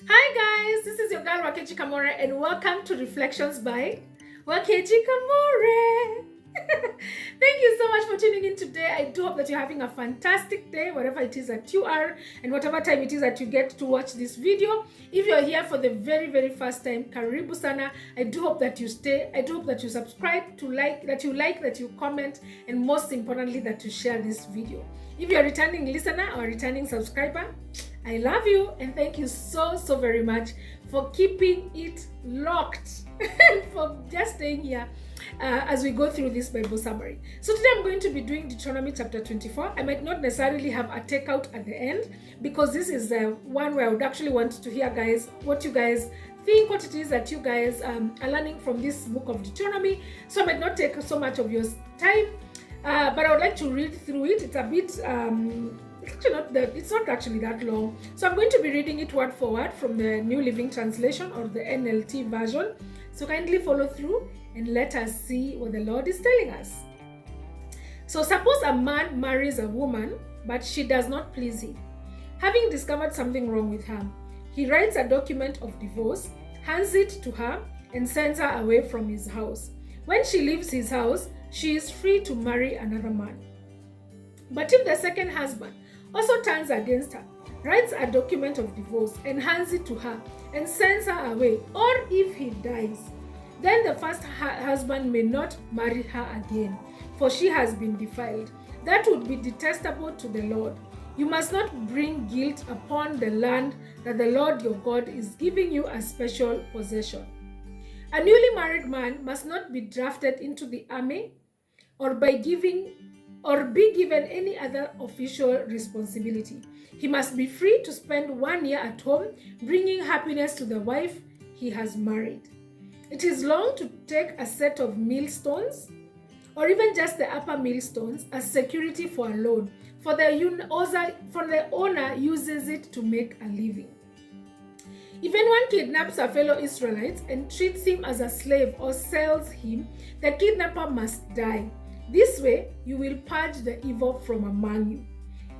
Hi guys, this is your girl Wakeji Kamore and welcome to Reflections by Wakeji Kamore. Thank you so much for tuning in today. I do hope that you're having a fantastic day, wherever it is that you are and whatever time it is that you get to watch this video. If you're here for the very first time, karibu sana. I do hope that you stay. I do hope that you subscribe, that you comment, and most importantly that you share this video. If you're a returning listener or a returning subscriber, I love you and thank you so very much for keeping it locked and for just staying here as we go through this Bible summary. So today I'm going to be doing Deuteronomy chapter 24. I might not necessarily have a takeout at the end because this is the one where I would actually want to hear what you guys think, what it is that you guys are learning from this book of Deuteronomy. So I might not take so much of your time, but I would like to read through it. It's a bit it's not actually that long, so I'm going to be reading it word for word from the New Living Translation or the NLT version. So kindly follow through and let us see what the Lord is telling us. So suppose a man marries a woman, but she does not please him. Having discovered something wrong with her, he writes a document of divorce, hands it to her, and sends her away from his house. When she leaves his house, she is free to marry another man. But if the second husband also turns against her, writes a document of divorce and hands it to her and sends her away, or if he dies, then the first husband may not marry her again, for she has been defiled. That would be detestable to the Lord. You must not bring guilt upon the land that the Lord your God is giving you as special possession. A newly married man must not be drafted into the army or be given any other official responsibility. He must be free to spend 1 year at home, bringing happiness to the wife he has married. It is wrong to take a set of millstones, or even just the upper millstones, as security for a loan, for the owner uses it to make a living. If anyone kidnaps a fellow Israelite and treats him as a slave or sells him, the kidnapper must die. This way, you will purge the evil from among you.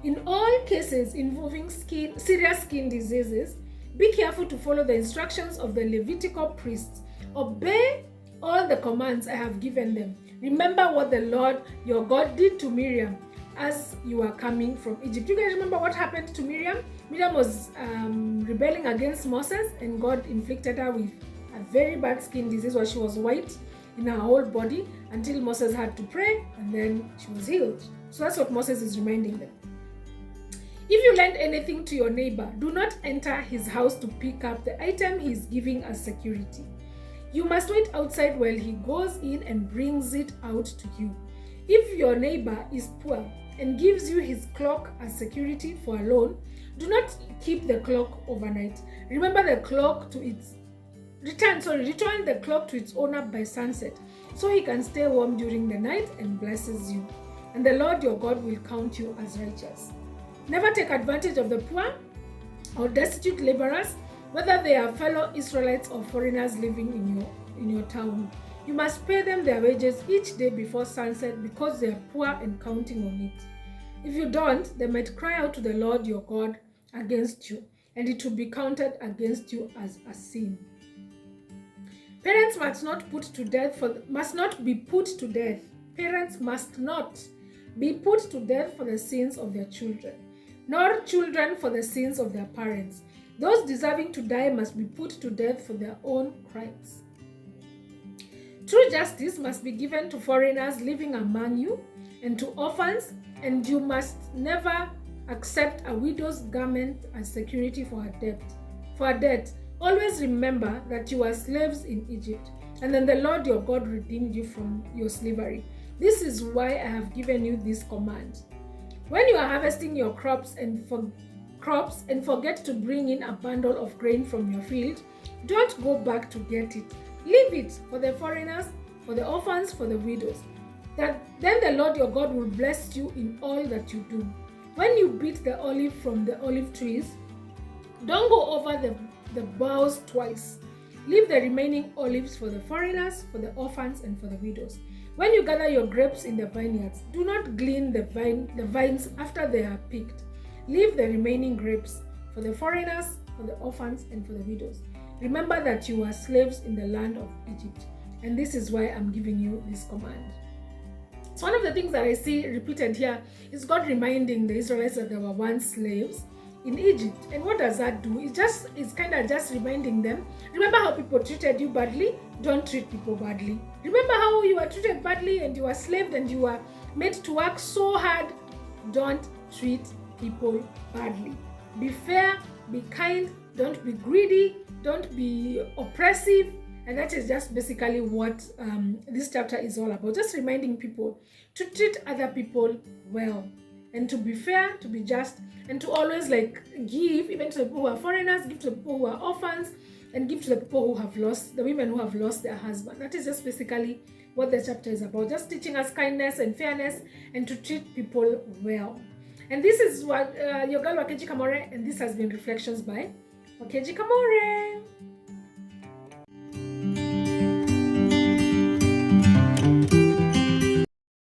In all cases involving serious skin diseases, be careful to follow the instructions of the Levitical priests. Obey all the commands I have given them. Remember what the Lord your God did to Miriam as you were coming from Egypt. You guys remember what happened to Miriam? Miriam was rebelling against Moses, and God inflicted her with a very bad skin disease where she was white in her whole body until Moses had to pray, and then she was healed. So that's what Moses is reminding them. If you lend anything to your neighbor, do not enter his house to pick up the item he is giving as security. You must wait outside while he goes in and brings it out to you. If your neighbor is poor and gives you his cloak as security for a loan, do not keep the cloak overnight. Remember the cloak to its Return the cloak to its owner by sunset, so he can stay warm during the night and blesses you. And the Lord your God will count you as righteous. Never take advantage of the poor or destitute laborers, whether they are fellow Israelites or foreigners living in your town. You must pay them their wages each day before sunset because they are poor and counting on it. If you don't, they might cry out to the Lord your God against you, and it will be counted against you as a sin. Parents must not be put to death. Parents must not be put to death for the sins of their children, nor children for the sins of their parents. Those deserving to die must be put to death for their own crimes. True justice must be given to foreigners living among you and to orphans, and you must never accept a widow's garment as security for a debt. Always remember that you were slaves in Egypt, and then the Lord your God redeemed you from your slavery. This is why I have given you this command. When you are harvesting your crops and forget to bring in a bundle of grain from your field, don't go back to get it. Leave it for the foreigners, for the orphans, for the widows. Then the Lord your God will bless you in all that you do. When you beat the olive from the olive trees, don't go over the boughs twice. Leave the remaining olives for the foreigners, for the orphans, and for the widows. When you gather your grapes in the vineyards, do not glean the vines after they are picked. Leave the remaining grapes for the foreigners, for the orphans, and for the widows. Remember that you were slaves in the land of Egypt, and this is why I'm giving you this command. So one of the things that I see repeated here is God reminding the Israelites that they were once slaves in Egypt. And what does that do? It's kind of just reminding them, remember how people treated you badly? Don't treat people badly. Remember how you were treated badly and you were slaved and you were made to work so hard? Don't treat people badly. Be fair, be kind, don't be greedy, don't be oppressive. And that is just basically what this chapter is all about. Just reminding people to treat other people well and to be fair, to be just, and to always give even to the people who are foreigners, give to the people who are orphans, and give to the people who have lost, the women who have lost their husband. That is just basically what the chapter is about. Just teaching us kindness and fairness and to treat people well. And this is what your girl Wakeji Kamore, and this has been Reflections by Wakeji Kamore.